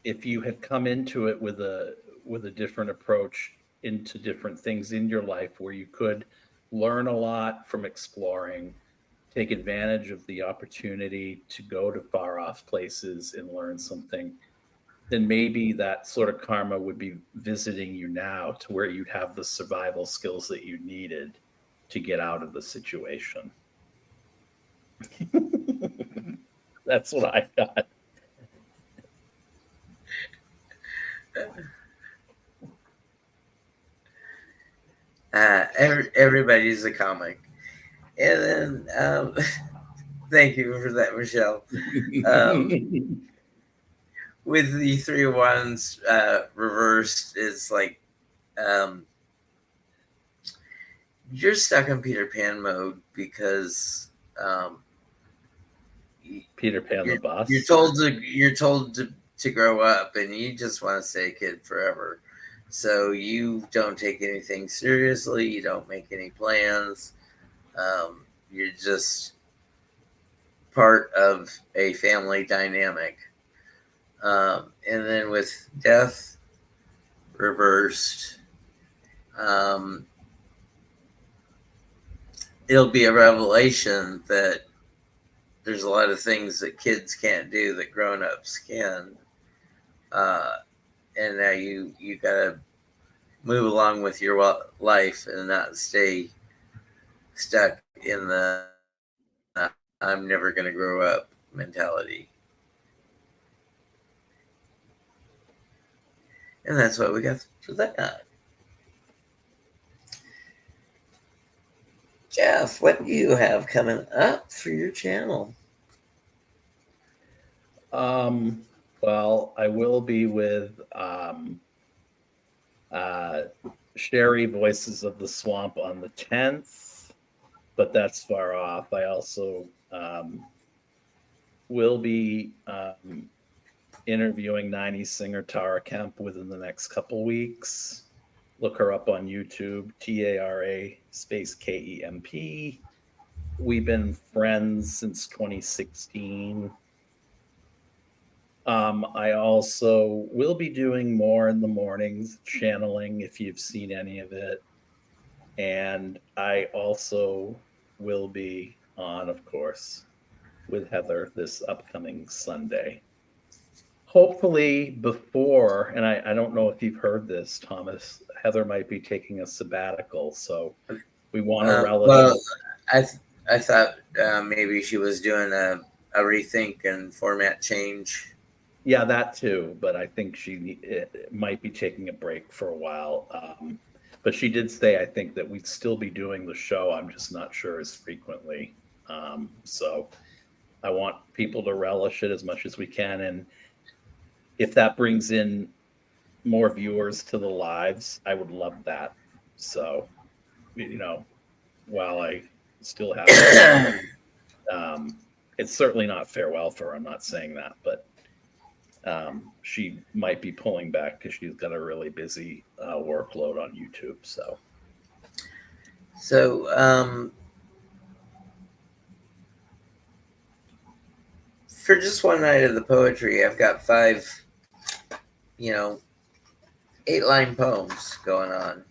if you had come into it with a different approach into different things in your life, where you could learn a lot from exploring, take advantage of the opportunity to go to far off places and learn something, then maybe that sort of karma would be visiting you now, to where you'd have the survival skills that you needed to get out of the situation. That's what I got. Everybody's a comic. And then, thank you for that, Michelle. With the 3 of Wands reversed, it's like you're stuck in Peter Pan mode because Peter Pan the bus. You're told to grow up, and you just want to stay a kid forever. So you don't take anything seriously. You don't make any plans. You're just part of a family dynamic. And then with death reversed, it'll be a revelation that there's a lot of things that kids can't do that grown-ups can. And now you gotta move along with your life and not stay stuck in the I'm never going to grow up mentality. And that's what we got for that. Jeff, what do you have coming up for your channel? Well, I will be with Sherry Voices of the Swamp on the 10th, but that's far off. I also will be interviewing 90s singer Tara Kemp within the next couple weeks. Look her up on YouTube, TARA space KEMP. We've been friends since 2016. I also will be doing more in the mornings, channeling, if you've seen any of it. And I also will be on, of course, with Heather this upcoming Sunday. Hopefully before, and I don't know if you've heard this, Thomas, Heather might be taking a sabbatical. So we want to relish. Well, I thought maybe she was doing a rethink and format change. Yeah, that too. But I think she might be taking a break for a while. But she did say, I think, that we'd still be doing the show. I'm just not sure as frequently. So I want people to relish it as much as we can. And if that brings in more viewers to the lives, I would love that. So, while I still have it's certainly not farewell for her. I'm not saying that, but she might be pulling back because she's got a really busy workload on YouTube. So for just one night of the poetry, I've got 5, 8-line poems going on.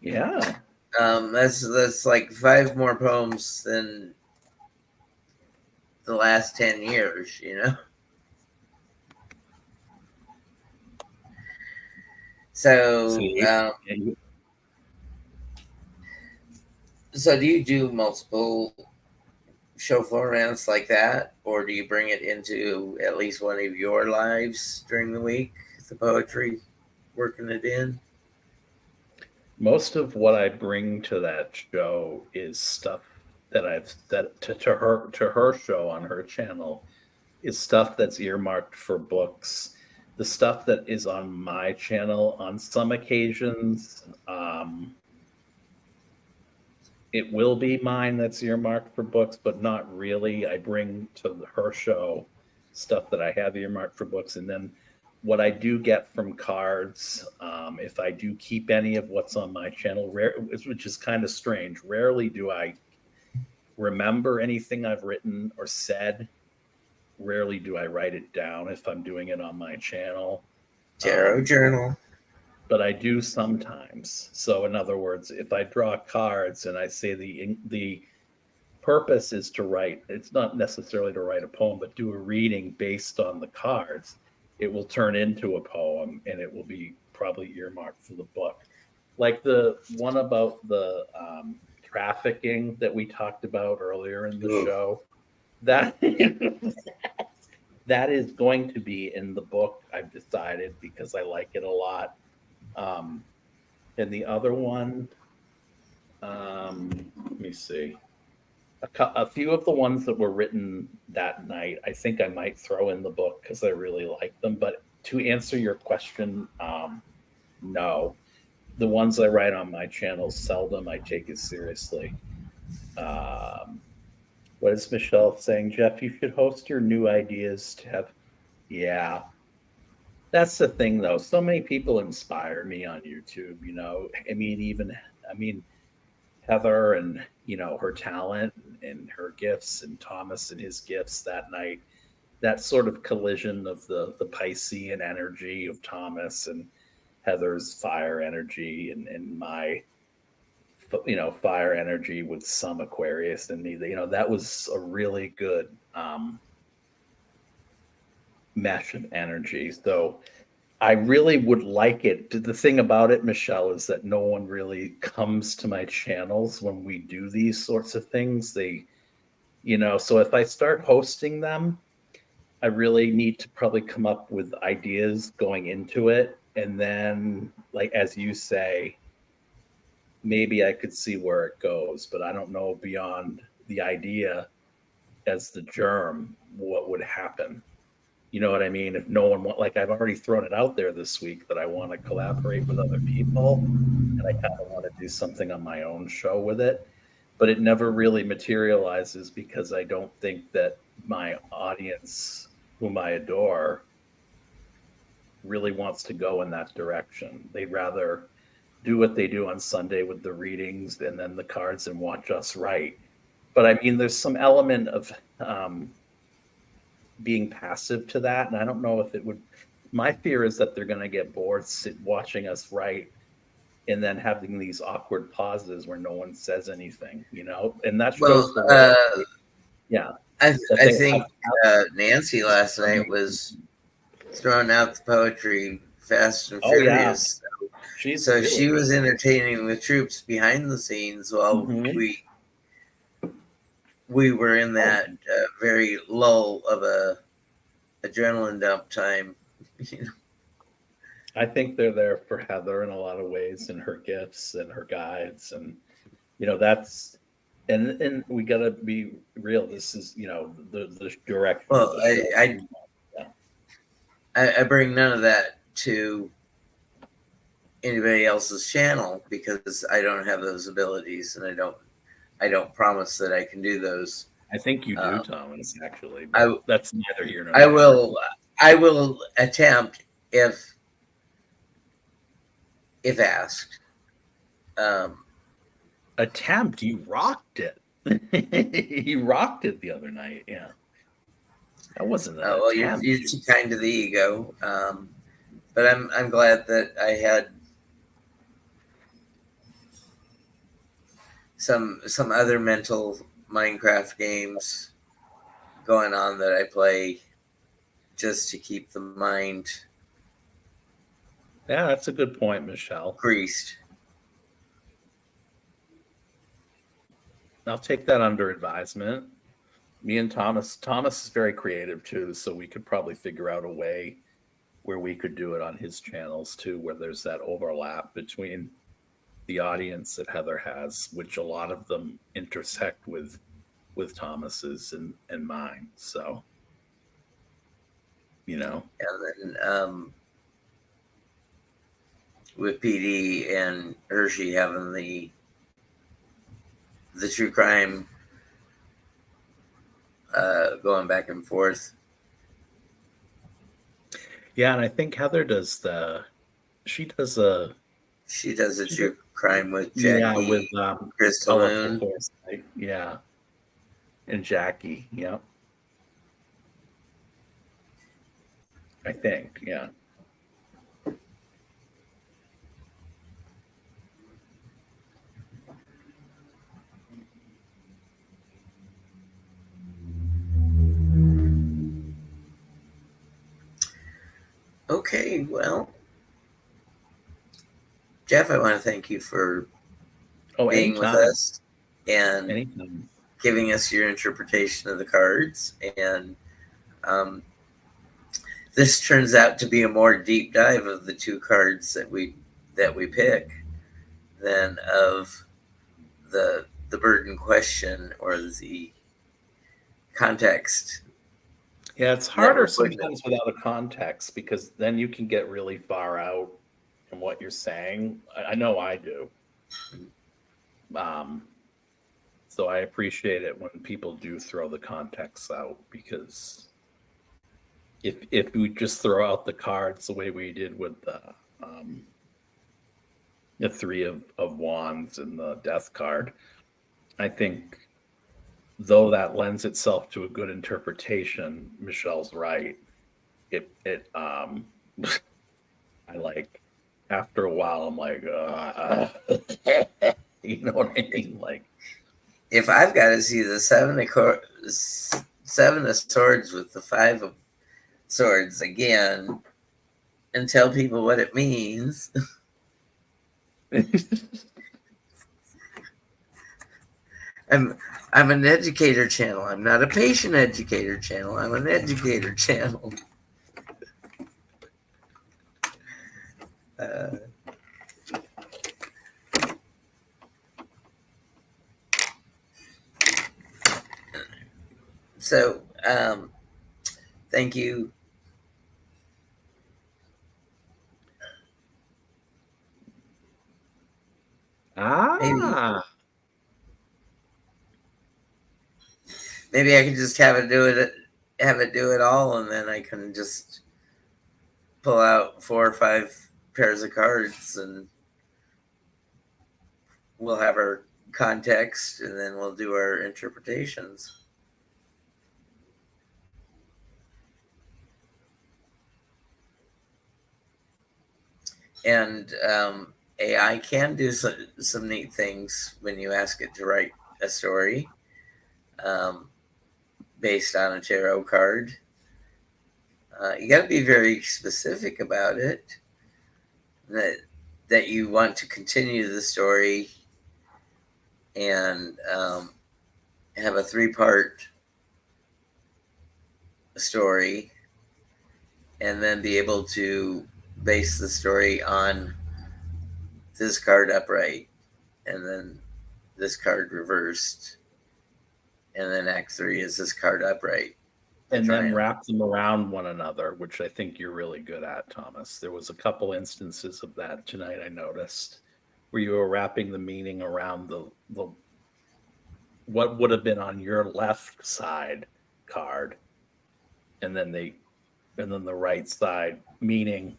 Yeah. That's like 5 more poems than the last 10 years, So, so do you do multiple show formats like that, or do you bring it into at least one of your lives during the week, the poetry, working it in? Most of what I bring to that show is stuff that to her show on her channel is stuff that's earmarked for books. The stuff that is on my channel on some occasions, it will be mine that's earmarked for books, but not really. I bring to her show stuff that I have earmarked for books. And then what I do get from cards, if I do keep any of what's on my channel, which is kind of strange, rarely do I remember anything I've written or said. Rarely do I write it down if I'm doing it on my channel. Tarot journal. But I do sometimes. So in other words, if I draw cards and I say the purpose is to write, it's not necessarily to write a poem, but do a reading based on the cards, it will turn into a poem and it will be probably earmarked for the book. Like the one about the trafficking that we talked about earlier in the show. that that is going to be in the book. I've decided because I like it a lot. And the other one, let me see. A few of the ones that were written that night, I think I might throw in the book because I really like them. But to answer your question, no. The ones I write on my channel, seldom I take it seriously. Um, what is Michelle saying? Jeff, you should host your new ideas to have. Yeah, that's the thing, though. So many people inspire me on YouTube. I mean, Heather and her talent and her gifts, and Thomas and his gifts that night. That sort of collision of the Piscean energy of Thomas and Heather's fire energy, and my fire energy with some Aquarius in me. That was a really good mesh of energy. So I really would like it. The thing about it, Michelle, is that no one really comes to my channels when we do these sorts of things. So if I start hosting them, I really need to probably come up with ideas going into it. And then, like, as you say, maybe I could see where it goes, but I don't know beyond the idea as the germ what would happen. You know what I mean? If no one like, I've already thrown it out there this week that I want to collaborate with other people, and I kind of want to do something on my own show with it, but it never really materializes because I don't think that my audience, whom I adore, really wants to go in that direction. They'd rather do what they do on Sunday with the readings and then the cards and watch us write. But I mean, there's some element of being passive to that, and I don't know if it would. My fear is that they're going to get bored watching us write, and then having these awkward pauses where no one says anything, and that shows the way. Yeah, I think Nancy last night was throwing out the poetry fast and furious. Yeah. So really she was entertaining the troops behind the scenes while we were in that very lull of a adrenaline dump time. I think they're there for Heather in a lot of ways, and her gifts and her guides, and that's and we got to be real. This is the direction. Well, I bring none of that to anybody else's channel because I don't have those abilities, and I don't promise that I can do those. I think you do, Thomas. Actually, that's neither here nor there. I will attempt if asked. Attempt? You rocked it. You rocked it the other night. Yeah, that wasn't that. Well, you're too kind to the ego. But I'm glad that I had some other mental Minecraft games going on that I play just to keep the mind. Yeah, that's a good point, Michelle. Greased. I'll take that under advisement. Me and Thomas is very creative too, so we could probably figure out a way where we could do it on his channels too, where there's that overlap between the audience that Heather has, which a lot of them intersect with Thomas's and mine. So, And then with PD and Hershey having the true crime going back and forth. Yeah, and I think Heather does she does a true crime with Jackie. Yeah, with Crystal. Yeah. And Jackie, yeah. I think, yeah. Okay, well, Jeff, I want to thank you for being with us and giving us your interpretation of the cards. And this turns out to be a more deep dive of the two cards that we pick than of the burden question or the context. Yeah, it's harder sometimes without a context, because then you can get really far out in what you're saying. I know I do. So I appreciate it when people do throw the context out, because if we just throw out the cards the way we did with the Three of Wands and the Death card, I think, though that lends itself to a good interpretation, Michelle's right. It I like, after a while, I'm like, you know what I mean? Like, if I've got to see the Seven of Swords with the Five of Swords again and tell people what it means. I'm an educator channel. I'm not a patient educator channel. I'm an educator channel. So, thank you. Maybe I can just have it do it all, and then I can just pull out 4 or 5 pairs of cards, and we'll have our context, and then we'll do our interpretations. And AI can do some neat things when you ask it to write a story based on a tarot card. You got to be very specific about it, that you want to continue the story and have a 3-part story, and then be able to base the story on this card upright, and then this card reversed, and then Act 3 is this card upright. And then wrap them around one another, which I think you're really good at, Thomas. There was a couple instances of that tonight, I noticed, where you were wrapping the meaning around the what would have been on your left side card, and then the right side meaning,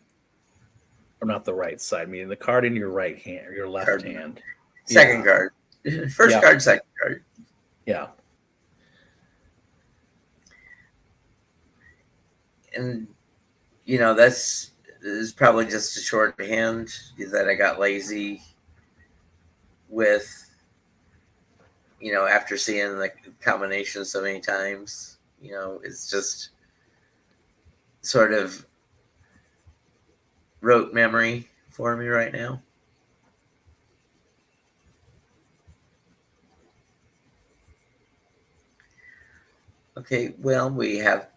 or not the right side, meaning the card in your right hand or your left hand. Second card. First card, second card. Yeah. And, you know, this is probably just a shorthand that I got lazy with, you know, after seeing the combination so many times. You know, it's just sort of rote memory for me right now. Okay, well, we have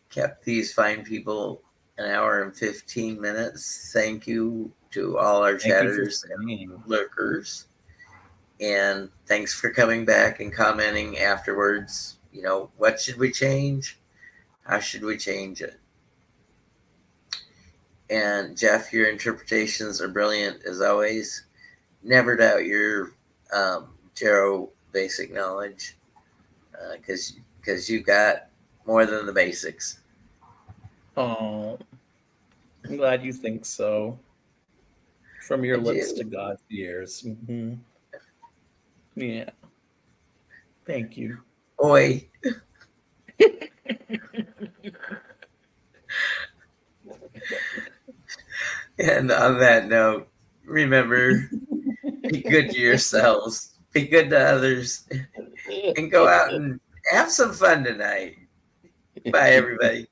kept these fine people an hour and 15 minutes. Thank you to all our chatters and lurkers. And thanks for coming back and commenting afterwards. You know, what should we change? How should we change it? And Jeff, your interpretations are brilliant as always. Never doubt your tarot basic knowledge, because you got more than the basics. Oh, I'm glad you think so. From your lips to God's ears. Mm-hmm. Yeah. Thank you. Oi. And on that note, remember, be good to yourselves, be good to others, and go out and have some fun tonight. Bye, everybody.